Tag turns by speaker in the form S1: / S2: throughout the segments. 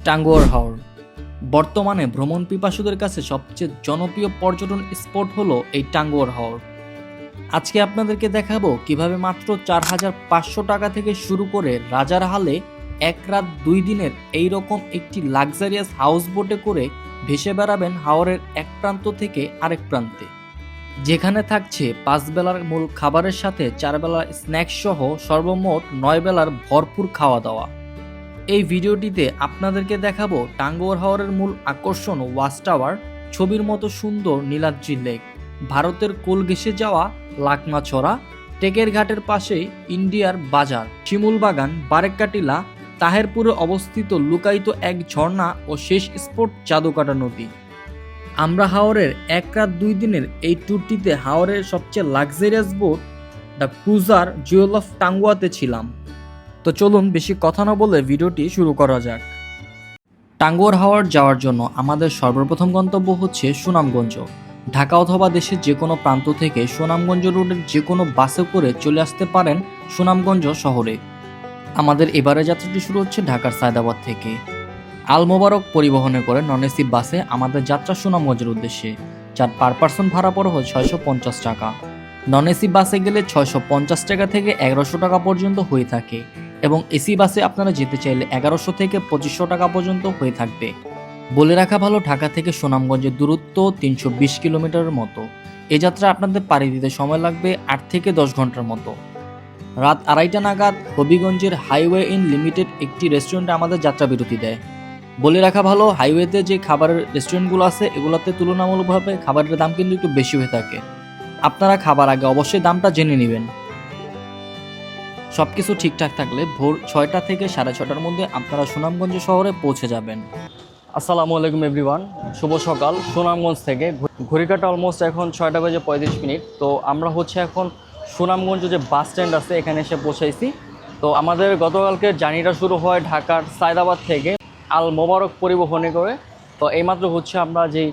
S1: টাঙ্গুয়ার হাওর বর্তমানে ভ্রমণ পিপাসুদের কাছে সবচেয়ে জনপ্রিয় পর্যটন স্পট হলো এই টাঙ্গুয়ার হাওর। আজকে আপনাদেরকে দেখাবো কিভাবে মাত্র 4,500 টাকা থেকে শুরু করে রাজার হালে 1 রাত 2 দিনের এইরকম একটি লাক্সারিয়াস হাউস বোটে করে ভেসে বেড়াবেন হাওরের এক প্রান্ত থেকে আরেক প্রান্তে, যেখানে থাকছে 5 বেলার মূল খাবারের সাথে 4 বেলার স্ন্যাক্স সহ সর্বমোট 9 বেলার ভরপুর খাওয়া দাওয়া। এই ভিডিওটিতে আপনাদেরকে দেখাবো টাঙ্গুয়ার হাওরের মূল আকর্ষণ ওয়াচ টাওয়ার, ছবির মতো সুন্দর নীলাদ্রি লেক, ভারতের কোল ঘেঁষে যাওয়া লাকমাছড়া, টেকের ঘাটের পাশেই ইন্ডিয়ার বাজার, শিমুল বাগান, বারেক্কা টিলা, তাহেরপুরে অবস্থিত লুকায়িত এক ঝর্ণা ও শেষ স্পট জাদুকাটা নদী। আমরা হাওরের 1 রাত 2 দিনের এই ট্যুরটিতে হাওরের সবচেয়ে luxurious boat the cruiser jewel of টাঙ্গুয়াতে ছিলাম। তো চলুন বেশি কথা না বলে ভিডিওটি শুরু করা যাক। টাঙ্গুয়ার হাওর যাওয়ার জন্য আমাদের সর্বপ্রথম গন্তব্য হচ্ছে সুনামগঞ্জ। ঢাকা অথবা দেশের যে কোনো প্রান্ত থেকে সুনামগঞ্জ রোডের যে কোনো বাসে করে চলে আসতে পারেন সুনামগঞ্জ শহরে। আমাদের এবারের যাত্রাটি শুরু হচ্ছে ঢাকার সায়দাবাদ থেকে। আল মোবারক পরিবহনে করে নন এসি বাসে আমাদের যাত্রা সুনামগঞ্জের উদ্দেশ্যে, যার পার পার্সন ভাড়া পড়ে হয় 650 টাকা। নন এসি বাসে গেলে 650 টাকা থেকে 1100 টাকা পর্যন্ত হয়ে থাকে এবং এসি বাসে আপনারা যেতে চাইলে 1100 থেকে 2500 টাকা পর্যন্ত হয়ে থাকবে। বলে রাখা ভালো, ঢাকা থেকে সুনামগঞ্জের দূরত্ব 320 কিলোমিটারের মতো। এ যাত্রা আপনাদের পাড়ি দিতে সময় লাগবে 8 থেকে 10 ঘন্টার মতো। রাত 2:30 নাগাদ হবিগঞ্জের হাইওয়ে ইন লিমিটেড একটি রেস্টুরেন্টে আমাদের যাত্রা বিরতি দেয়। বলে রাখা ভালো, হাইওয়েতে যে খাবারের রেস্টুরেন্টগুলো আছে এগুলোতে তুলনামূলকভাবে খাবারের দাম কিন্তু একটু বেশি হয়ে থাকে। আপনারা খাবার আগে অবশ্যই দামটা জেনে নেবেন। সবকিছু ঠিকঠাক থাকলে ভোর 6টা থেকে 6:30টার মধ্যে আপনারা সুনামগঞ্জ শহরে পৌঁছে যাবেন। আসসালামু আলাইকুম এভরিওয়ান, শুভ সকাল। সুনামগঞ্জ থেকে ঘড়িকাটা অলমোস্ট এখন 6টা বেজে 35 মিনিট। তো আমরা হচ্ছে এখন সুনামগঞ্জ যে বাস স্ট্যান্ড আছে এখানে এসে পৌঁছাইছি। তো আমাদের গতকালকে জার্নিটা শুরু হয় ঢাকার সায়দাবাদ থেকে আল মোবারক পরিবহনে করে। তো এইমাত্র হচ্ছে আমরা যেই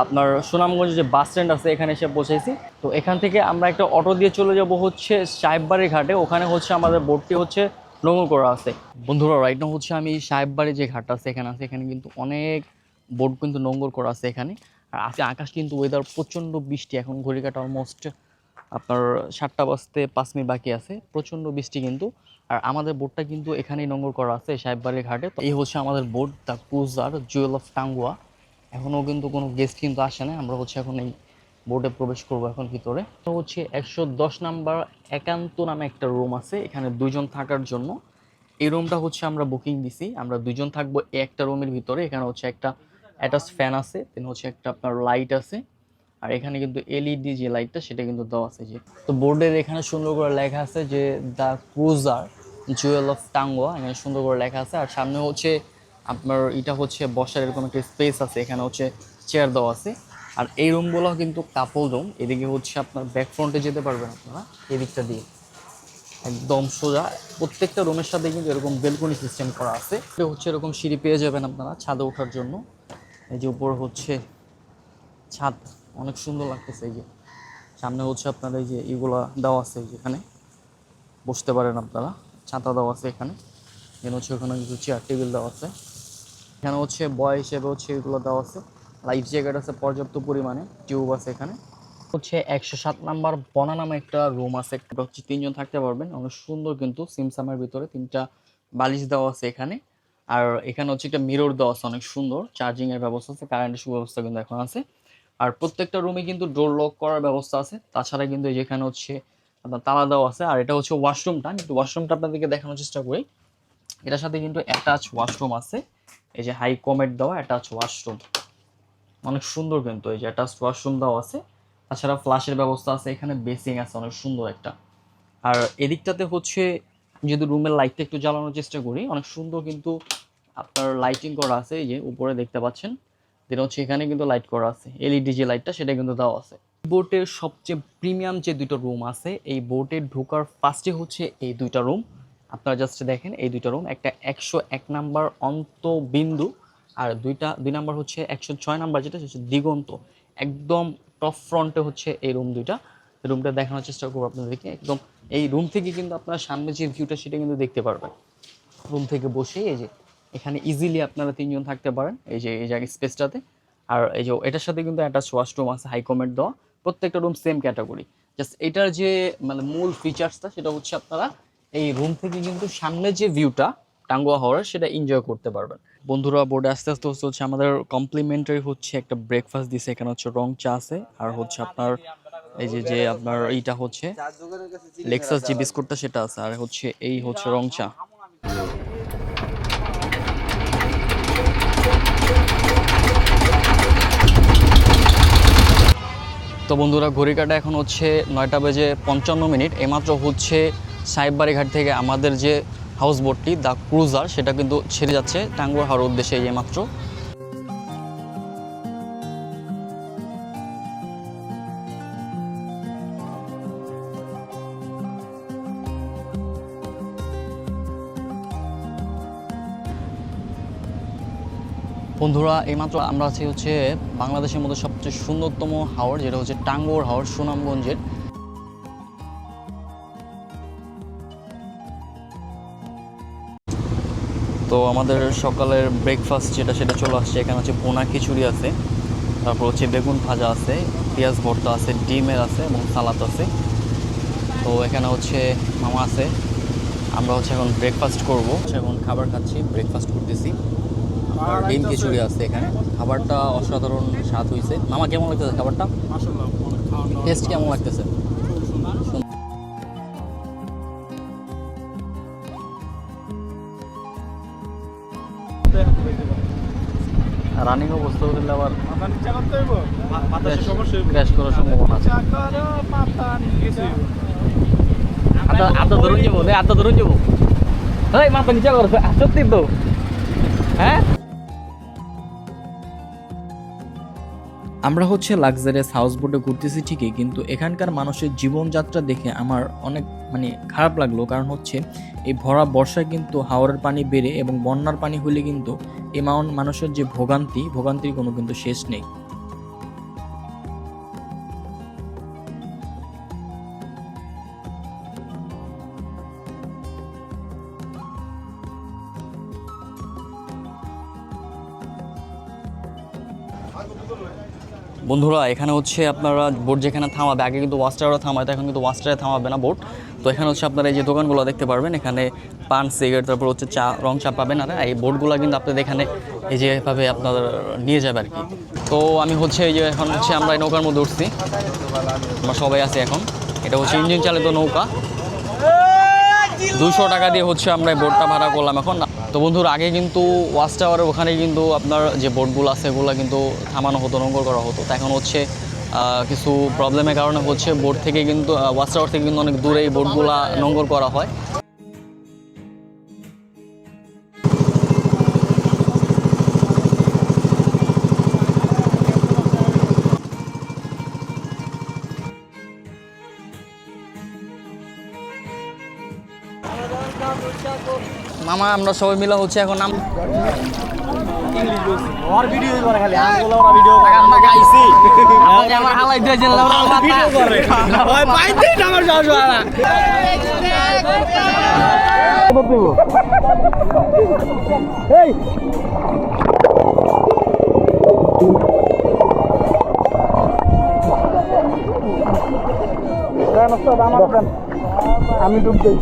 S1: আপনার সুনামগঞ্জ যে বাস স্ট্যান্ড আছে এখানে এসে পৌঁছাইছি। তো এখান থেকে আমরা একটা অটো দিয়ে চলে যাব হচ্ছে সাহেববাড়ির ঘাটে। ওখানে হচ্ছে আমাদের বোটটি হচ্ছে নোঙর করা আছে। বন্ধুরা, রাইট নাও হচ্ছে আমি সাহেববাড়ি যে ঘাট আছে এখানে কিন্তু অনেক বোট কিন্তু নোঙর করা আছে এখানে। আর আজকে আকাশ কিন্তু ওয়েদার প্রচণ্ড বৃষ্টি। এখন ঘড়ি কাটা অলমোস্ট আপনার 7টা বাজতে 5 মিনিট বাকি আছে। প্রচণ্ড বৃষ্টি কিন্তু। আর আমাদের বোটটা কিন্তু এখানেই নোঙর করা আছে সাহেববাড়ির ঘাটে। তো এই হচ্ছে আমাদের boat the cruiser jewel of Tanguar. এখনও কিন্তু কোনো গেস্ট কিন্তু আসে না। আমরা হচ্ছে এখন এই বোটে প্রবেশ করবো এখন ভিতরে। তো হচ্ছে 110 নাম্বার একান্ত নামে একটা রুম আছে এখানে 2জন থাকার জন্য। এই রুমটা হচ্ছে আমরা বুকিং দিছি। আমরা 2জন থাকবো একটা রুমের ভিতরে। এখানে হচ্ছে একটা অ্যাটাচ ফ্যান আছে, দেন হচ্ছে একটা আপনার লাইট আছে। আর এখানে কিন্তু এলইডি যে লাইটটা সেটা কিন্তু দেওয়া আছে। যে তো বোর্ডের এখানে সুন্দর করে লেখা আছে যে the cruiser jewel of Tanguar, এখানে সুন্দর করে লেখা আছে। আর সামনে হচ্ছে আপনার এটা হচ্ছে বসার এরকম একটা স্পেস আছে, এখানে হচ্ছে চেয়ার দেওয়া আছে। আর এই রুমগুলো কিন্তু কাপল রুম। এদিকে হচ্ছে আপনার ব্যাক ফ্রন্টে যেতে পারবেন আপনারা এদিকটা দিয়ে একদম সোজা। প্রত্যেকটা রুমের সাথে কিন্তু এরকম বেলকনি সিস্টেম করা আছে। এটা হচ্ছে এরকম সিঁড়ি পেয়ে যাবেন আপনারা ছাদে ওঠার জন্য। এই যে উপর হচ্ছে ছাদ, অনেক সুন্দর লাগতেছে। এই যে সামনে হচ্ছে আপনার এই যে এগুলা দেওয়া আছে, যেখানে বসতে পারেন আপনারা। ছাতা দেওয়া আছে এখানে, দেন হচ্ছে ওখানে কিছু চেয়ার টেবিল দেওয়া আছে। এখানে হচ্ছে বয় হিসেবে হচ্ছে এগুলো দেওয়া আছে। লাইফ জ্যাকেট আছে পর্যাপ্ত পরিমাণে, টিউব আছে এখানে। হচ্ছে 107 নাম্বার বনা নামে একটা রুম আছে। একটা হচ্ছে 3জন থাকতে পারবেন, অনেক সুন্দর কিন্তু সিমসামের ভিতরে 3টা বালিশ দেওয়া আছে এখানে। আর এখানে হচ্ছে একটা মিরর দেওয়া আছে, অনেক সুন্দর। চার্জিং এর ব্যবস্থা আছে, কারেন্টের সুব্যবস্থা কিন্তু এখন আছে। আর প্রত্যেকটা রুমে কিন্তু ডোর লক করার ব্যবস্থা আছে। তাছাড়া কিন্তু যেখানে হচ্ছে আপনার তালা দেওয়া আছে। আর এটা হচ্ছে ওয়াশরুমটা, একটু ওয়াশরুমটা আপনাদেরকে দেখানোর চেষ্টা করি। এটার সাথে কিন্তু অ্যাটাচ ওয়াশরুম আছে। এই যে হাই কমেট দেওয়া অ্যাটাচ ওয়াশরুম, অনেক সুন্দর কিন্তু। এই যে অ্যাটাচ ওয়াশরুম দেওয়া আছে। তাছাড়া ফ্লাশের ব্যবস্থা আছে এখানে, বেসিং আছে অনেক সুন্দর একটা। আর এদিকটাতে হচ্ছে যদি রুমের লাইটটা একটু জ্বালানোর চেষ্টা করি, অনেক সুন্দর কিন্তু আপনার লাইটিং করা আছে। এই যে উপরে দেখতে পাচ্ছেন, দেন হচ্ছে এখানে কিন্তু লাইট করা আছে, এলইডি যে লাইটটা সেটা কিন্তু দেওয়া আছে। বোটের সবচেয়ে প্রিমিয়াম যে 2টা রুম আছে, এই বোটে ঢোকার ফার্স্টে হচ্ছে এই 2টা রুম। আপনারা জাস্ট দেখেন এই 2টা রুম, একটা 101 নাম্বার অন্তবিন্দু, আর 2 নাম্বার হচ্ছে 106 নাম্বার, যেটা হচ্ছে দিগন্ত। একদম টপ ফ্রন্টে হচ্ছে এই রুম 2টা। রুমটা দেখানোর চেষ্টা করবো আপনাদেরকে। একদম এই রুম থেকে কিন্তু আপনার সামনে যে ভিউটা সেটা কিন্তু দেখতে পারবেন রুম থেকে বসে। এই যে এখানে ইজিলি আপনারা 3 জন থাকতে পারেন এই জায়গায় স্পেসটাতে। আর এই যে এটার সাথে কিন্তু একটা ওয়াশরুম আছে, হাই কমেন্ট দেওয়া, প্রত্যেকটা রুম সেম ক্যাটাগরি। জাস্ট এটার যে মানে মূল ফিচার্সটা সেটা হচ্ছে আপনারা এই রুম থেকে কিন্তু সামনে যে ভিউটা টাঙ্গুয়া হাওরের সেটা এনজয় করতে পারবেন। বন্ধুরা বোর্ডে আস্তে আস্তে হচ্ছে আমাদের কমপ্লিমেন্টারি হচ্ছে একটা ব্রেকফাস্ট দিছে, এখানে হচ্ছে রং চা আছে, আর হচ্ছে আপনার এই যে আপনার এইটা হচ্ছে লেক্সাস যে বিস্কুটটা সেটা আছে, আর হচ্ছে এই হচ্ছে রং চা। তো বন্ধুরা ঘড়ি কাটা এখন হচ্ছে 9টা বেজে 55 মিনিট। এইমাত্র হচ্ছে সাহেববাড়ি ঘাট থেকে আমাদের যে হাউস বোটটি দ্য ক্রুজার সেটা কিন্তু ছেড়ে যাচ্ছে টাঙ্গুয়ার হাওড়ের উদ্দেশ্যে এইমাত্র। বন্ধুরা এইমাত্র আমরা আছি হচ্ছে বাংলাদেশের মধ্যে সবচেয়ে সুন্দরতম হাওর, যেটা হচ্ছে টাঙ্গুয়ার হাওর সুনামগঞ্জের। তো আমাদের সকালের ব্রেকফাস্ট সেটা চলে আসছে। এখানে হচ্ছে পোনা খিচুড়ি আছে, তারপর হচ্ছে বেগুন ভাজা আছে, পেঁয়াজ ভর্তা আছে, ডিমের আছে এবং সালাদ আছে। তো এখানে হচ্ছে মামা আছে, আমরা হচ্ছে এখন ব্রেকফাস্ট করবো। এখন খাবার খাচ্ছি, ব্রেকফাস্ট করতেছি। আর ডিম খিচুড়ি আছে এখানে, খাবারটা অসাধারণ স্বাদ হয়েছে। মামা কেমন লাগতেছে খাবারটা? টেস্ট কেমন লাগতেছে? রানিং অবস্থা হলে আবার ক্র্যাশ করার সম্ভাবনা আছে। আত্মা ধরুন যাবো, আত্মা ধরুন যাবো। এই মাথা নিচে করছে সত্যি তো। হ্যাঁ, আমরা হচ্ছে লাক্সারিয়াস হাউস বোটে ঘুরতেছি ঠিকই, কিন্তু এখানকার মানুষের জীবনযাত্রা দেখে আমার অনেক মানে খারাপ লাগলো। কারণ হচ্ছে এই ভরা বর্ষায় কিন্তু হাওরের পানি বেড়ে এবং বন্যার পানি হলে কিন্তু এই মানুষের যে ভোগান্তির কোনো কিন্তু শেষ নেই। বন্ধুরা এখানে হচ্ছে আপনারা বোট যেখানে থামাবে, আগে কিন্তু ওয়াস্টারে থামায়, তো এখন কিন্তু ওয়াস্টারে থামাবে না বোট। তো এখানে হচ্ছে আপনারা এই যে দোকানগুলো দেখতে পারবেন, এখানে পান, সিগারেট, তারপর হচ্ছে চা, রং চা পাবেন। আর এই বোটগুলো কিন্তু আপনাদের এখানে এই যে এভাবে আপনার নিয়ে যাবে আর কি। তো আমি হচ্ছে এই যে এখন হচ্ছে আমরা এই নৌকার মধ্যে উঠছি, আমরা সবাই আছি এখন। এটা হচ্ছে ইঞ্জিন চালিত নৌকা, 200 টাকা দিয়ে হচ্ছে আমরা এই বোটটা ভাড়া করলাম এখন। তো বন্ধুরা আগে কিন্তু ওয়াচ টাওয়ারের ওখানে কিন্তু আপনার যে বোটগুলো আছে সেগুলো কিন্তু থামানো হতো, নোঙ্গর করা হতো। তো এখন হচ্ছে কিছু প্রবলেমের কারণে হচ্ছে বোট থেকে কিন্তু ওয়াচ টাওয়ার থেকে কিন্তু অনেক দূরে এই বোটগুলো নোঙ্গর করা হয়। মামা আমরা সবাই মিলে হচ্ছে এখন নাম আমি ডুবতেই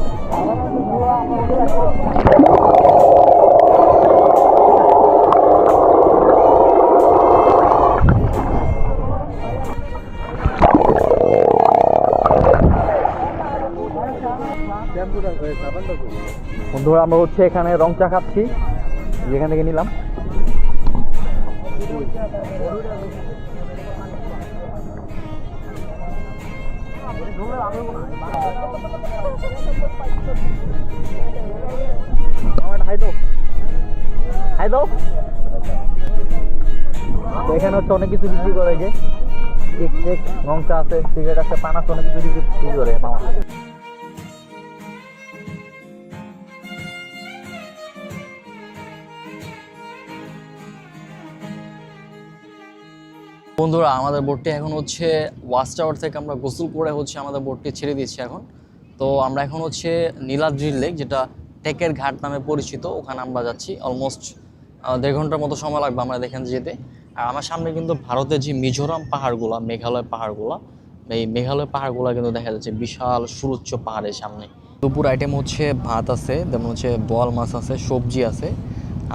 S1: বন্ধুরা আমরা হচ্ছে এখানে রং চা খাচ্ছি, যেখান থেকে নিলাম। এখানে হচ্ছে অনেক কিছু বিক্রি করে, যে কেক টেক, রং চা আছে, সিগারেট আছে, পান আছে, অনেক কিছু বিক্রি করে মামা। বন্ধুরা আমাদের বোটটি এখন হচ্ছে ওয়াচ টাওয়ার থেকে আমরা গোসল করে হচ্ছে আমাদের বোটটি ছেড়ে দিচ্ছি এখন। তো আমরা এখন হচ্ছে নীলাদ্রি লেক, যেটা টেকের ঘাট নামে পরিচিত, ওখানে আমরা যাচ্ছি। অলমোস্ট 1.5 ঘন্টার মতো সময় লাগবে আমরা দেখেন যেতে। আর আমার সামনে কিন্তু ভারতের যে মিজোরাম পাহাড়গুলা, মেঘালয় পাহাড়গুলা, এই মেঘালয় পাহাড়গুলা কিন্তু দেখা যাচ্ছে বিশাল সুউচ্চ পাহাড়ের সামনে। দুপুর আইটেম হচ্ছে ভাত আছে, যেমন হচ্ছে বোয়াল মাছ আছে, সবজি আছে,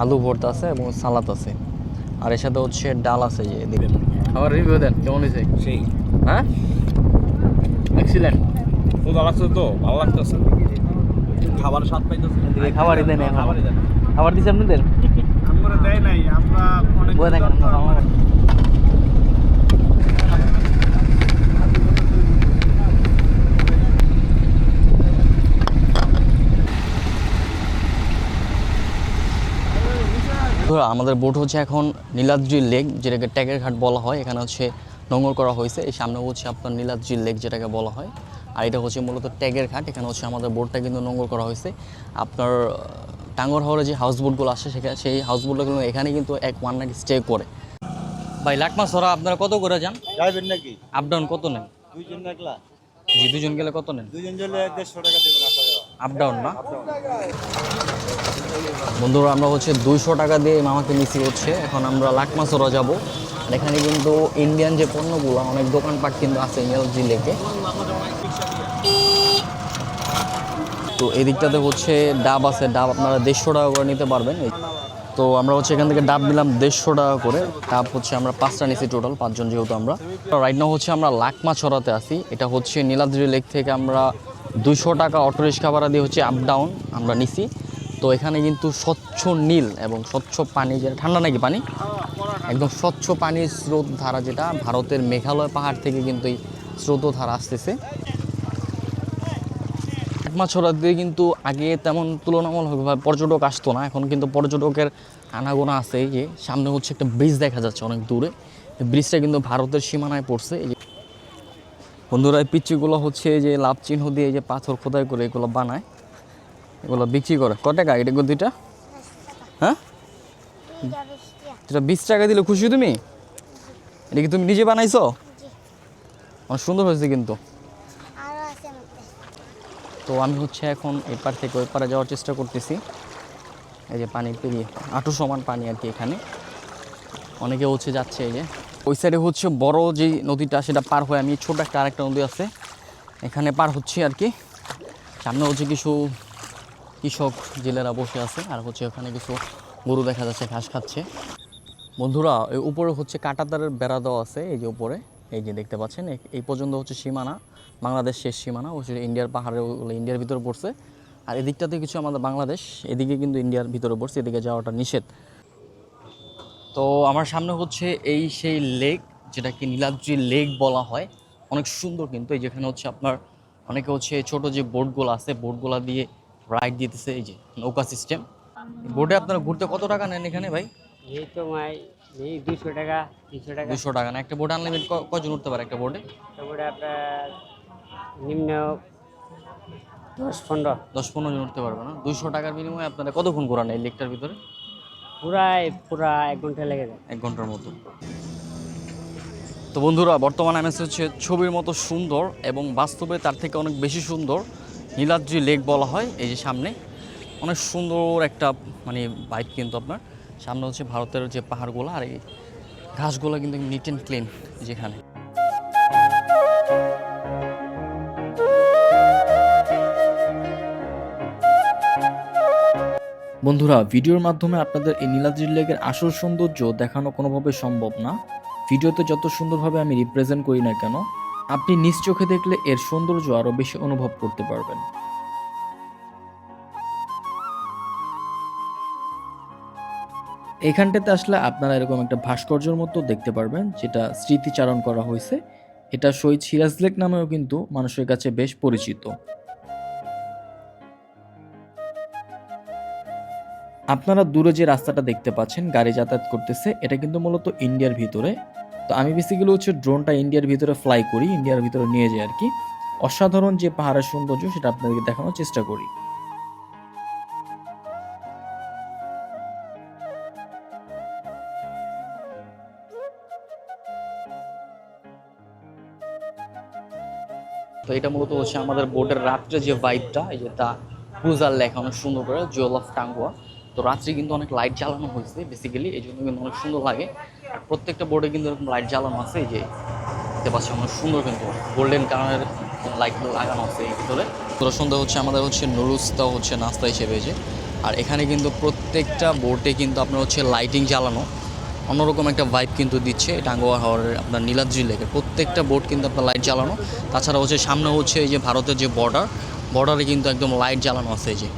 S1: আলু ভর্তা আছে এবং সালাদ আছে, আর এর সাথে হচ্ছে ডাল আছে। যে দিবেন খাবার রিভিউ দেন, কেমন হয়েছে?
S2: সেই
S1: হ্যাঁ, এক্সিলেন্ট।
S2: খুব ভালো লাগছে, তো ভালো লাগতেছে, খাবার স্বাদ পাইতেছে।
S1: খাবারই দেন,
S2: খাবারই দেন,
S1: খাবার দিচ্ছে আপনাদের?
S2: আমরা দেয় নাই, আমরা অনেক
S1: বয়ে থাকেন আমাদের বোট হচ্ছে এখন নীলাদ্রি লেক, যেটাকে ট্যাগের ঘাট বলা হয়। এখানে হচ্ছে নোঙর করা হয়েছে। এই সামনে হচ্ছে আপনার নীলাদ্রি লেক যেটাকে বলা হয়, আর এটা হচ্ছে মূলত ট্যাগের ঘাট। এখানে হচ্ছে আমাদের বোটটা কিন্তু নোঙর করা হয়েছে। আপনার টাঙ্গর হাওরে যে হাউস বোটগুলো আসে সেখানে, সেই হাউস বোটগুলো এখানে কিন্তু এক ওয়ান নাইট স্টে করে। ভাই লাকমাছড়া আপনারা কত করে যান?
S2: যাইবেন নাকি?
S1: আপ ডাউন কত নেন?
S2: দুইজন একলা,
S1: জি, দুজন গেলে কত নেন?
S2: দুইজন গেলে 150 টাকা দেবেন।
S1: আপ ডাউন না বন্ধুরা, আমরা হচ্ছে 200 টাকা দিয়ে মামাকে নিচে হচ্ছে। এখন আমরা লাকমাছড়া যাব। আর এখানে কিন্তু ইন্ডিয়ান যে পণ্যগুলো, অনেক দোকানপাট কিন্তু আছে নীলাদ্রি লেকে। তো এই দিকটাতে হচ্ছে ডাব আছে, ডাব আপনারা 150 টাকা করে নিতে পারবেন। তো আমরা হচ্ছে এখান থেকে ডাব নিলাম 150 টাকা করে। ডাব হচ্ছে আমরা 5টা নিছি, টোটাল 5 জন যেহেতু আমরা। রাইট নাও হচ্ছে আমরা লাকমাছড়াতে আছি। এটা হচ্ছে নীলাদ্রি লেক থেকে আমরা 200 টাকা অটো রিক্সা ভাড়া দিয়ে হচ্ছে আপ ডাউন আমরা নিছি। তো এখানে কিন্তু স্বচ্ছ নীল এবং স্বচ্ছ পানি, যেটা ঠান্ডা নাকি পানি, একদম স্বচ্ছ পানির স্রোত ধারা, যেটা ভারতের মেঘালয় পাহাড় থেকে কিন্তু এই স্রোতধারা আসতেছে। লাকমাছড়া দিয়ে কিন্তু আগে তেমন তুলনামূলকভাবে পর্যটক আসতো না, এখন কিন্তু পর্যটকের আনাগোনা আছে। এই যে সামনে হচ্ছে একটা ব্রিজ দেখা যাচ্ছে অনেক দূরে, ব্রিজটা কিন্তু ভারতের সীমানায় পড়ছে। এই যে বন্ধুরা, এই পিচ্চিগুলো হচ্ছে যে লাভ চিহ্ন দিয়ে যে পাথর খোদাই করে এগুলো বানায়, এগুলো বিক্রি করে। কত টাকা এটা দুইটা? হ্যাঁ, এটা 20 টাকা দিলে খুশি তুমি? এটা কি তুমি নিজে বানাইছো? অনেক সুন্দর হয়েছে কিন্তু। তো আমি হচ্ছে এখন এপার থেকে ওই পারে যাওয়ার চেষ্টা করতেছি। এই যে পানি পেরিয়ে হাঁটু সমান পানি আর কি এখানে, অনেকে হচ্ছে যাচ্ছে। এই যে ওই সাইডে হচ্ছে বড় যে নদীটা, সেটা পার হয়ে আমি ছোট একটা আরেকটা নদী আছে এখানে পার হচ্ছি আর কি। সামনে হচ্ছে কিছু কৃষক জেলেরা বসে আছে, আর হচ্ছে ওখানে কিছু গরু দেখা যাচ্ছে ঘাস খাচ্ছে। বন্ধুরা, এই উপরে হচ্ছে কাঁটাতারের বেড়া দেওয়া আছে। এই যে উপরে, এই যে দেখতে পাচ্ছেন, এই পর্যন্ত হচ্ছে সীমানা, বাংলাদেশ শেষ সীমানা। হচ্ছে ইন্ডিয়ার পাহাড়ে, ওগুলো ইন্ডিয়ার ভিতরে পড়ছে। আর এদিকটাতে কিছু আমাদের বাংলাদেশ, এদিকে কিন্তু ইন্ডিয়ার ভিতরে পড়ছে, এদিকে যাওয়াটা নিষেধ। তো আমার সামনে হচ্ছে এই সেই লেক, যেটাকে নীলাদ্রি লেক বলা হয়। অনেক সুন্দর কিন্তু। এই যেখানে হচ্ছে আপনার অনেকে হচ্ছে ছোট যে বোটগুলো আছে, বোটগুলো দিয়ে রাইড দিতেছে। এই যে নৌকা সিস্টেম, বোটে আপনারা ঘুরতে কত টাকা নেন এখানে ভাই?
S3: এই তো ভাই, এই 200 টাকা 300 টাকা।
S1: 200 টাকা না? একটা বোট আনলিমিটেড কজন উঠতে পারে একটা বোটে?
S3: তারপরে আপনার নিম্ন 10-15
S1: 10-15 জন উঠতে পারবে না? 200 টাকার বিনিময়ে আপনারা কতক্ষণ ঘোরান এই লেকটার ভিতরে?
S3: পুরা 1 ঘন্টা লেগে যায়।
S1: 1 ঘন্টার মতো। তো বন্ধুরা, বর্তমানে আমি হচ্ছে ছবির মতো সুন্দর এবং বাস্তবে তার থেকে অনেক বেশি সুন্দর নীলাদ্রি লেক বলা হয়। এই যে সামনে অনেক সুন্দর একটা মানে বাইক, কিন্তু আপনার সামনে হচ্ছে ভারতের যে পাহাড়গুলো, আর এই ঘাসগুলো কিন্তু নিট অ্যান্ড ক্লিন যেখানে। বন্ধুরা, ভিডিওর মাধ্যমে আপনাদের এই নীলাদ্রি লেকের আসল সৌন্দর্য দেখানো কোনোভাবে সম্ভব না। ভিডিওতে যত সুন্দরভাবে আমি রিপ্রেজেন্ট করি না কেন, আপনি নিজ চোখে দেখলে এর সৌন্দর্য আরও বেশি অনুভব করতে পারবেন। এখানটাতে আসলে আপনারা এরকম একটা ভাস্কর্যের মতো দেখতে পারবেন, যেটা স্মৃতিচারণ করা হয়েছে। এটা শহীদ সিরাজ লেক নামেও কিন্তু মানুষের কাছে বেশ পরিচিত। আপনারা দূরে যে রাস্তাটা দেখতে পাচ্ছেন গাড়ি যাতায়াত করতেছে, এটা কিন্তু মূলত ইন্ডিয়ার ভিতরে। তো আমি বেসিক্যালি হচ্ছে ড্রোনটা ইন্ডিয়ার ভিতরে ফ্লাই করি, ইন্ডিয়ার ভিতরে নিয়ে যাই আর কি। অসাধারণ যে পাহাড়ের সৌন্দর্য সেটা আপনাদেরকে দেখানোর চেষ্টা করি। তো এটা মূলত হচ্ছে আমাদের বোটের রাত্রে যে ভাইবটা, এই যে তা ক্রুজার লেখা অনেক সুন্দর করে, জুয়েল অফ টাঙ্গুয়া। তো রাত্রে কিন্তু অনেক লাইট জ্বালানো হয়েছে বেসিক্যালি, এই জন্য কিন্তু অনেক সুন্দর লাগে। আর প্রত্যেকটা বোর্ডে কিন্তু এরকম লাইট জ্বালানো আছে, এই যে দেখতে পাচ্ছি অনেক সুন্দর, কিন্তু গোল্ডেন কালারের লাইট লাগানো আছে এই ভিতরে। তো সন্ধ্যা হচ্ছে আমাদের হচ্ছে নুডলসটাও হচ্ছে নাস্তা হিসেবে যে। আর এখানে কিন্তু প্রত্যেকটা বোর্ডে কিন্তু আপনার হচ্ছে লাইটিং জ্বালানো, অন্যরকম একটা ভাইব কিন্তু দিচ্ছে টাঙ্গুয়া হাওরের আপনার নীলাদ্রি লেকের প্রত্যেকটা বোর্ড কিন্তু আপনার লাইট জ্বালানো। তাছাড়া হচ্ছে সামনে হচ্ছে এই যে ভারতের যে বর্ডারে কিন্তু একদম লাইট জ্বালানো আছে, এই যে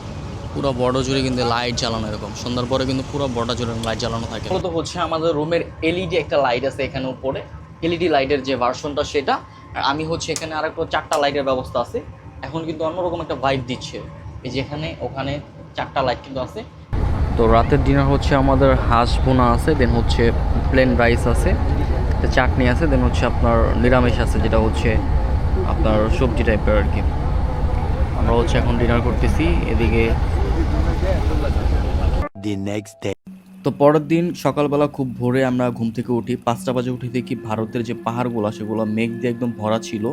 S1: পুরো বর্ডার জুড়ে কিন্তু লাইট জ্বালানো, এরকম সন্ধ্যার পরে কিন্তু পুরো বর্ডার জুড়ে লাইট জ্বালানো থাকে। মূলত হচ্ছে আমাদের রুমের এলইডি একটা লাইট আছে এখানে উপরে, এলইডি লাইটের যে ভার্সনটা সেটা। আর আমি হচ্ছে এখানে আরেকটা 4টা লাইটের ব্যবস্থা আছে, এখন কিন্তু অন্যরকম একটা ভাইব দিচ্ছে, এই যে এখানে ওখানে 4টা লাইট কিন্তু আছে। তো রাতের ডিনার হচ্ছে আমাদের হাঁস বোনা আছে, দেন হচ্ছে প্লেন রাইস আছে, চাটনি আছে, দেন হচ্ছে আপনার নিরামিষ আছে যেটা হচ্ছে আপনার সবজি টাইপের আর কি। আমরা হচ্ছে এখন ডিনার করতেছি এদিকে। তো পরের দিন সকালবেলা খুব ভোরে আমরা ঘুম থেকে উঠি, 5টা বাজে উঠে দেখি ভারতের যে পাহাড়গুলো সেগুলো মেঘ দিয়ে একদম ভরা ছিল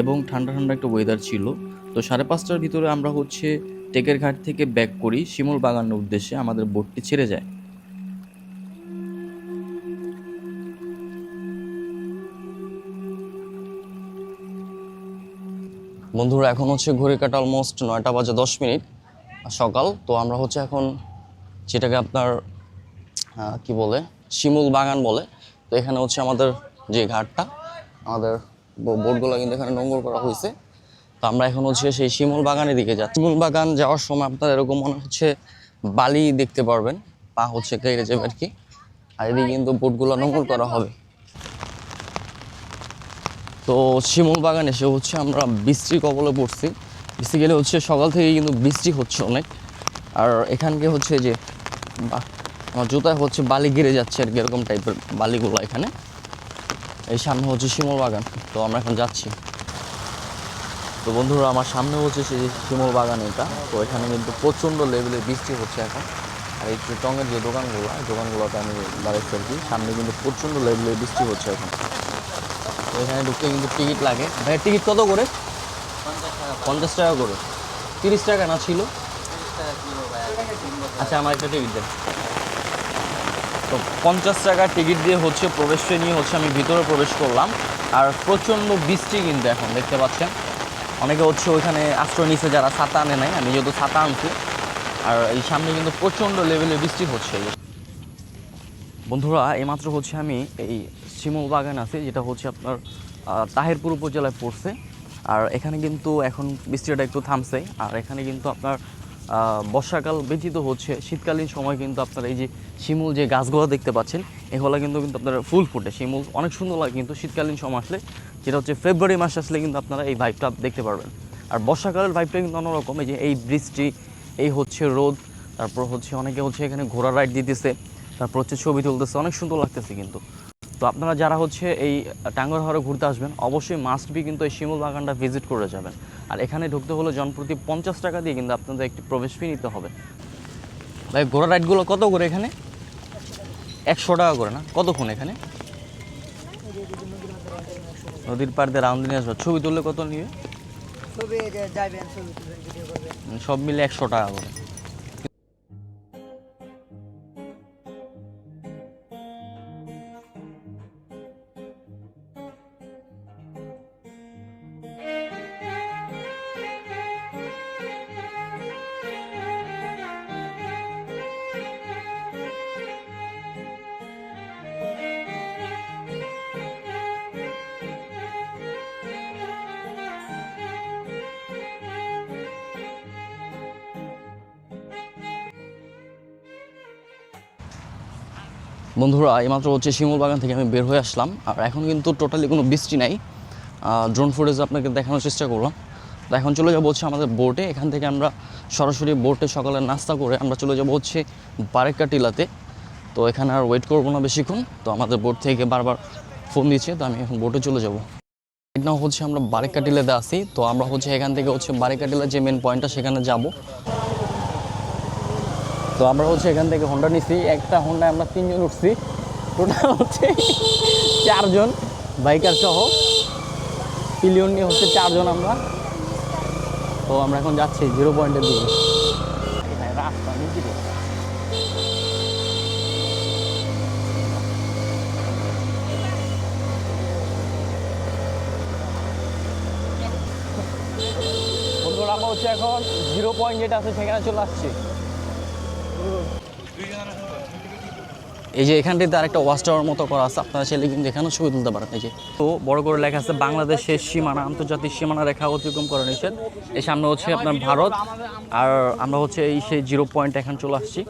S1: এবং ঠান্ডা ঠান্ডা একটা ওয়েদার ছিল। তো 5:30টার ভিতরে আমরা হচ্ছে টেকের ঘাট থেকে ব্যাক করি শিমুল বাগানের উদ্দেশ্যে, আমাদের বোটটি ছেড়ে যায়। বন্ধুরা এখন হচ্ছে ঘড়ি কাটা অলমোস্ট 9টা বাজে 10 মিনিট সকাল। তো আমরা হচ্ছে এখন যেটাকে আপনার কি বলে শিমুল বাগান বলে, তো এখানে হচ্ছে আমাদের যে ঘাটটা, আমাদের বোটগুলো কিন্তু এখানে নোঙর করা হয়েছে। তো আমরা এখন হচ্ছে সেই শিমুল বাগানের দিকে যাচ্ছি। শিমুল বাগান যাওয়ার সময় আপনার এরকম মনে হচ্ছে বালি দেখতে পারবেন, পা হচ্ছে কেটে যাবে আর কি। আর এদিকে কিন্তু বোটগুলো নোঙর করা হবে। তো শিমুল বাগান এসে হচ্ছে আমরা বৃষ্টির কবলে পড়ছি, বেসিক্যালি হচ্ছে সকাল থেকে কিন্তু বৃষ্টি হচ্ছে অনেক। আর এখানকে হচ্ছে যে আমার জুতায় হচ্ছে বালি গিরে যাচ্ছে আর কি, এরকম টাইপের বালিগুলো এখানে। এই সামনে হচ্ছে শিমুল বাগান, তো আমরা এখন যাচ্ছি। তো বন্ধুরা আমার সামনে হচ্ছে সেই শিমুল বাগান এটা। তো এখানে কিন্তু প্রচণ্ড লেভেলে বৃষ্টি হচ্ছে এখন। আর এই যে টঙের যে দোকানগুলোতে আমি দাঁড়াচ্ছি আর কি, সামনে কিন্তু প্রচণ্ড লেভেলে বৃষ্টি হচ্ছে এখন। তো এখানে ঢুকতে কিন্তু টিকিট লাগে। ভাই টিকিট কত করে? 50 টাকা করে। 30 টাকা না ছিল? আচ্ছা আমার একটা টিকিট দেন। তো 50 টাকা টিকিট দিয়ে হচ্ছে প্রবেশ নিয়ে হচ্ছে আমি ভিতরে প্রবেশ করলাম। আর প্রচণ্ড বৃষ্টি কিন্তু এখন দেখতে পাচ্ছেন, অনেকে হচ্ছে ওইখানে আশ্রয় নিচ্ছে যারা ছাতা আনে নাই, আমি যেহেতু ছাতা আনছি। আর এই সামনে কিন্তু প্রচণ্ড লেভেলে বৃষ্টি হচ্ছে। বন্ধুরা এইমাত্র হচ্ছে আমি এই শিমুল বাগান আছে যেটা হচ্ছে আপনার তাহিরপুর উপজেলায় পড়ছে। আর এখানে কিন্তু এখন বৃষ্টিটা একটু থামছে। আর এখানে কিন্তু আপনার বর্ষাকাল ব্যতীত হচ্ছে শীতকালীন সময় কিন্তু আপনার এই যে শিমুল যে গাছগুলো দেখতে পাচ্ছেন এগুলো কিন্তু আপনার ফুল ফুটে, শিমুল অনেক সুন্দর লাগে। কিন্তু শীতকালীন সময় আসলে যেটা হচ্ছে ফেব্রুয়ারি মাস আসলে কিন্তু আপনারা এই ভাইবটা দেখতে পারবেন। আর বর্ষাকালের ভাইবটা কিন্তু অন্যরকম, এই যে এই বৃষ্টি, এই হচ্ছে রোদ, তারপর হচ্ছে অনেকে হচ্ছে এখানে ঘোড়া রাইড দিতেছে, তারপর হচ্ছে ছবি তুলতেছে, অনেক সুন্দর লাগতেছে কিন্তু। তো আপনারা যারা হচ্ছে এই টাঙ্গুয়ার হাওরে ঘুরতে আসবেন অবশ্যই মাস্ট বি কিন্তু এই শিমুল বাগানটা ভিজিট করে যাবেন। আর এখানে ঢুকতে হলে জনপ্রতি 50 টাকা দিয়ে কিন্তু আপনাদের একটি প্রবেশ ফি নিতে হবে। ভাই ঘোড়া রাইডগুলো কত করে এখানে? 100 টাকা করে না? কতক্ষণ এখানে? নদীর পাড় দিয়ে রাউন্ড নিয়ে আসবে, ছবি তুললে কত নিবে? সব মিলে 100 টাকা করে। বন্ধুরা এইমাত্র হচ্ছে শিমুল বাগান থেকে আমি বের হয়ে আসলাম। আর এখন কিন্তু টোটালি কোনো বৃষ্টি নাই, ড্রোন ফুটেজ আপনাকে দেখানোর চেষ্টা করলাম। তো এখন চলে যাবো হচ্ছে আমাদের বোটে, এখান থেকে আমরা সরাসরি বোটে সকালে নাস্তা করে আমরা চলে যাবো হচ্ছে বারেকা টিলাতে। তো এখানে আর ওয়েট করবো না বেশিক্ষণ, তো আমাদের বোট থেকে বারবার ফোন দিচ্ছে, তো আমি এখন বোটে চলে যাবো। এটা হচ্ছে আমরা বারেকা টিলাতে আসি, তো আমরা হচ্ছে এখান থেকে হচ্ছে বারেকা টিলার যে মেন পয়েন্টটা সেখানে যাব। তো আমরা হচ্ছে এখান থেকে হোন্ডা নিছি, একটা হোন্ডায় আমরা 3 জন উঠছি, টোটাল হচ্ছে 4 জন বাইকার সহ, পিলিয়ন নিয়ে হচ্ছে 4 জন আমরা। তো আমরা এখন যাচ্ছি 0 পয়েন্টের দিকে। আমরা হচ্ছে এখন 0 পয়েন্ট যেটা আছে সেখানে চলে আসছি। এই যে এখানটিতে আরেকটা ওয়াচ টাওয়ার মতো করা আছে, আপনারা চাইলে কিন্তু এখানেও ছবি তুলতে পারেন। এই যে তো বড় করে লেখা আছে বাংলাদেশের সীমানা, আন্তর্জাতিক সীমানা রেখা অতিক্রম করা নিষেধ। এই সামনে হচ্ছে আপনার ভারত, আর আমরা হচ্ছে এই সেই 0 পয়েন্ট এখন চলে আসছি।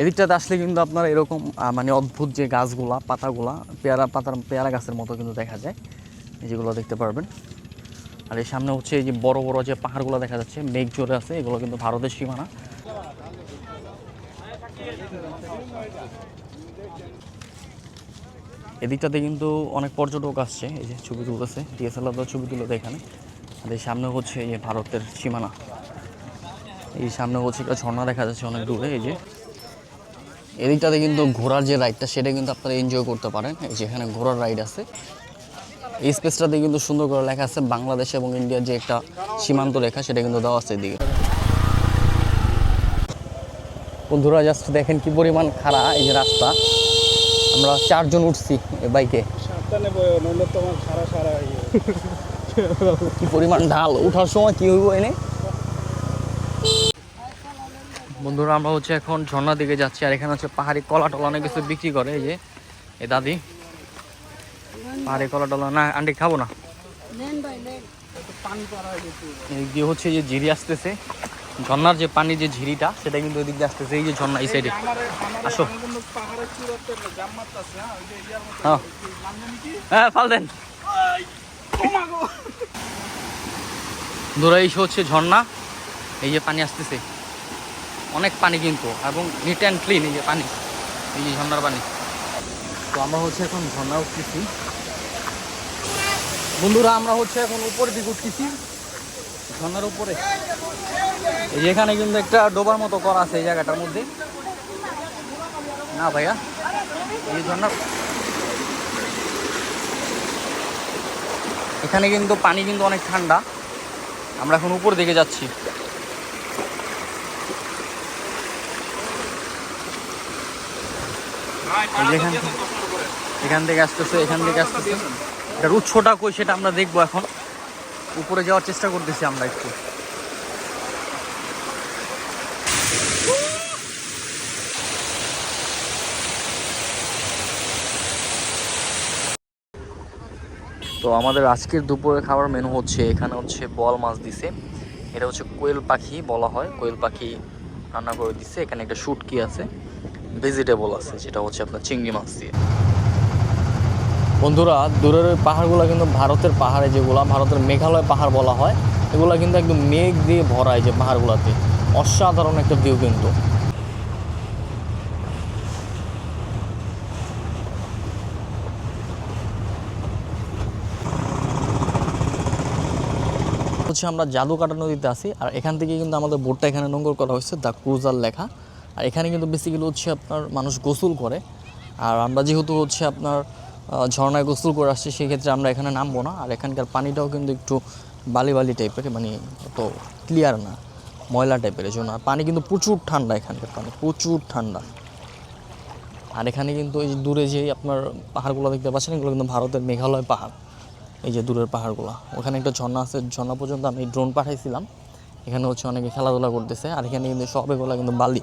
S1: এদিকটাতে আসলে কিন্তু আপনার এরকম মানে অদ্ভুত যে গাছগুলা, পাতাগুলা পেয়ারা গাছের মতো কিন্তু দেখা যায়, যেগুলো দেখতে পারবেন। আর এই সামনে হচ্ছে এই যে বড় বড় যে পাহাড়গুলো দেখা যাচ্ছে, মেঘ জোরে আছে, এগুলো কিন্তু ভারতের সীমানা। এদিকটাতে কিন্তু অনেক পর্যটক আসছে, এই যে ছবি তুলতেছে, ডিএসএলআর ছবি তুলতে এখানে। আর এই সামনে হচ্ছে এই যে ভারতের সীমানা। এই সামনে হচ্ছে একটা ঝর্ণা দেখা যাচ্ছে অনেক দূরে। এই যে এদিকটাতে কিন্তু ঘোড়ার যে রাইডটা সেটা কিন্তু আপনারা এনজয় করতে পারেন। এই যে এখানে ঘোড়ার রাইড আছে। এই স্পেসটাতে কিন্তু সুন্দর করে লেখা আছে বাংলাদেশ এবং ইন্ডিয়ার যে একটা সীমান্ত রেখা, সেটা কিন্তু দেওয়া আছে এদিকে। বন্ধুরা জাস্ট দেখেন কি পরিমাণ খাড়া এই যে রাস্তা। আমরা 4 জন উঠছি এই বাইকে, কি পরিমাণ ঢাল, উঠার সময় কি হইব এনে। বন্ধুরা আমরা হচ্ছে এখন ঝর্ণার দিকে যাচ্ছি, আর এখানে হচ্ছে পাহাড়ি কলা টলা অনেক কিছু বিক্রি করে। এই যে এই দাদি পাহাড়ি কলা টলা, না আন্টি খাবো না। এই দিয়ে হচ্ছে যে ঝিরি আসতেছে, ঝর্ণার যে পানি যে ঝিরিটা সেটা কিন্তু ওই দিক দিয়ে আসতেছে। এই যে ঝর্ণা এই সাইডে, আসো। হ্যাঁ হ্যাঁ ফাল দেন। ধরো এই হচ্ছে ঝর্ণা, এই যে পানি আসতেছে, অনেক পানি কিন্তু, এবং নিট অ্যান্ড ক্লিন এই যে পানি, এই যে ঝর্ণার পানি। তো আমরা হচ্ছে এখন ঝর্ণা উঠতেছি। বন্ধুরা আমরা হচ্ছে এখন উপরের দিকে উঠতেছি, ঝর্ণার উপরে। এই যে এখানে কিন্তু একটা ডোবার মতো করা আছে এই জায়গাটার মধ্যে, না ভাইয়া। এই ঝর্ণার এখানে কিন্তু পানি কিন্তু অনেক ঠান্ডা। আমরা এখন উপর দিকে যাচ্ছি। এখান থেকে আসতেছে, এখান থেকে আসতেছে। এটার উৎসটা কই সেটা আমরা দেখবো এখন। উপরে যাওয়ার চেষ্টা করতেছি আমরা একটু। তো আমাদের আজকের দুপুরে খাবার মেনু হচ্ছে, এখানে হচ্ছে বল মাছ দিছে, এটা হচ্ছে কোয়েল পাখি বলা হয়, কোয়েল পাখি রান্না করে দিছে। এখানে একটা শুটকি আছে, ভেজিটেবল আছে যেটা হচ্ছে আপনার চিংড়ি মাছ দিয়ে। বন্ধুরা দূরের ওই পাহাড়গুলো কিন্তু ভারতের পাহাড়ে, যেগুলো ভারতের মেঘালয় পাহাড় বলা হয়, এগুলো কিন্তু একদম মেঘ দিয়ে ভরা। এই যে পাহাড়গুলোতে অসাধারণ একটা ভিউ কিন্তু। হচ্ছে আমরা জাদুকাটা নদীতে আছি, আর এখান থেকে কিন্তু আমাদের বোটটা এখানে নোঙ্গর করা হয়েছে, দ্য ক্রুজার লেখা। আর এখানে কিন্তু বেসিক্যালি হচ্ছে আপনার মানুষ গোসল করে। আর আমরা যেহেতু হচ্ছে আপনার ঝর্ণায় গোসল করে আসছি, সেক্ষেত্রে আমরা এখানে নামবো না। আর এখানকার পানিটাও কিন্তু একটু বালি বালি টাইপের, মানে অত ক্লিয়ার না, ময়লা টাইপের। এই জন্য আর পানি কিন্তু প্রচুর ঠান্ডা, এখানকার পানি প্রচুর ঠান্ডা। আর এখানে কিন্তু এই যে দূরে যে আপনার পাহাড়গুলো দেখতে পাচ্ছেন, এগুলো কিন্তু ভারতের মেঘালয় পাহাড়। এই যে দূরের পাহাড়গুলো, ওখানে একটা ঝর্ণা আছে, ঝর্ণা পর্যন্ত আমি ড্রোন পাঠাইছিলাম। এখানে হচ্ছে অনেকে খেলাধুলা করতেছে, আর এখানে কিন্তু সব এগুলো কিন্তু বালি।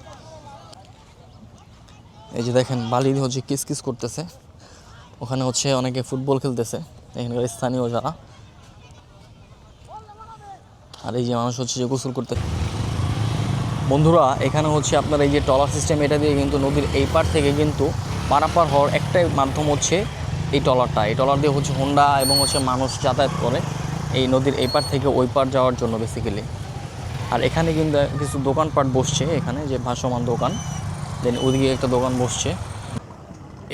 S1: এই যে দেখেন বালি হচ্ছে কিস কিস করতেছে। ওখানে হচ্ছে অনেকে ফুটবল খেলতেছে, এখানকার স্থানীয় যারা। আর এই যে মানুষ হচ্ছে যে গোসল করতে। বন্ধুরা এখানে হচ্ছে আপনার এই যে ট্রলার সিস্টেম, এটা দিয়ে কিন্তু নদীর এই পার থেকে কিন্তু পারাপার হওয়ার একটাই মাধ্যম হচ্ছে এই ট্রলারটা। এই ট্রলার দিয়ে হচ্ছে হোন্ডা এবং হচ্ছে মানুষ যাতায়াত করে এই নদীর এই পার থেকে ওই পার যাওয়ার জন্য বেসিক্যালি। আর এখানে কিন্তু কিছু দোকানপাট বসছে, এখানে যে ভাসমান দোকান, দেন ওদিকে একটা দোকান বসছে।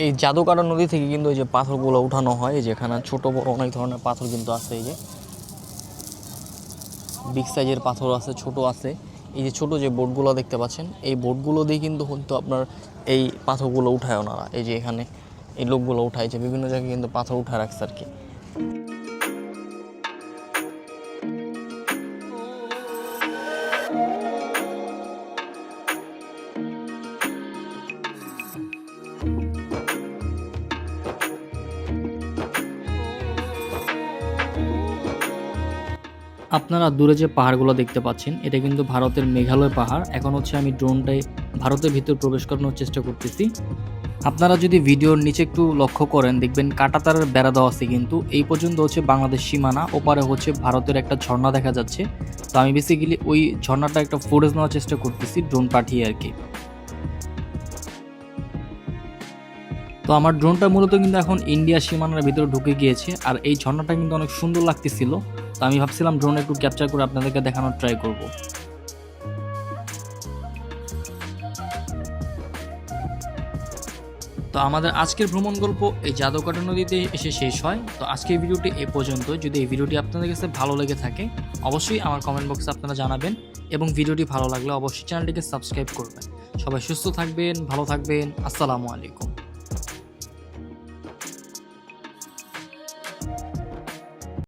S1: এই জাদুকাটা নদী থেকে কিন্তু এই যে পাথরগুলো উঠানো হয়, যেখানে ছোট বড় অনেক ধরনের পাথর কিন্তু আছে। এই যে বিগ সাইজের পাথর আছে, ছোট আছে। এই যে ছোট যে বোটগুলো দেখতে পাচ্ছেন, এই বোটগুলো দিয়ে কিন্তু আপনার এই পাথরগুলো উঠায় ওনারা। এই যে এখানে এই লোকগুলো উঠায়, যে বিভিন্ন জায়গায় কিন্তু পাথর উঠায় রাখছে আর কি। আপনারা দূরে যে পাহাড়গুলো দেখতে পাচ্ছেন এটা কিন্তু ভারতের মেঘালয় পাহাড়। এখন হচ্ছে আমি ড্রোনটাই ভারতের ভিতর প্রবেশ করানোর চেষ্টা করতেছি। আপনারা যদি ভিডিওর নিচে একটু লক্ষ্য করেন দেখবেন কাঁটাতারের বেড়া দেওয়া আছে, কিন্তু এই পর্যন্ত হচ্ছে বাংলাদেশ সীমানা, ওপারে হচ্ছে ভারতের একটা ঝর্ণা দেখা যাচ্ছে। তো আমি বেসিক্যালি ওই ঝর্ণাটা একটা ফুটেজ নেওয়ার চেষ্টা করতেছি ড্রোন পাঠিয়ে আর কি। তো আমার ড্রোনটা মূলত কিন্তু এখন ইন্ডিয়া সীমানার ভিতরে ঢুকে গিয়েছে, আর এই ঝর্ণাটা কিন্তু অনেক সুন্দর লাগতেছিল। তো আমি ভাবছিলাম ড্রোন একটু ক্যাপচার করে আপনাদেরকে দেখানোর ট্রাই করব। তো আমাদের আজকের ভ্রমণ গল্প এই জাদুকাটা নদীতে এসে শেষ হয়। তো আজকের ভিডিওটি এ পর্যন্ত। যদি এই ভিডিওটি আপনাদের কাছে ভালো লেগে থাকে অবশ্যই আমার কমেন্ট বক্সে আপনারা জানাবেন, এবং ভিডিওটি ভালো লাগলে অবশ্যই চ্যানেলটিকে সাবস্ক্রাইব করবেন। সবাই সুস্থ থাকবেন, ভালো থাকবেন। আসসালামু আলাইকুম।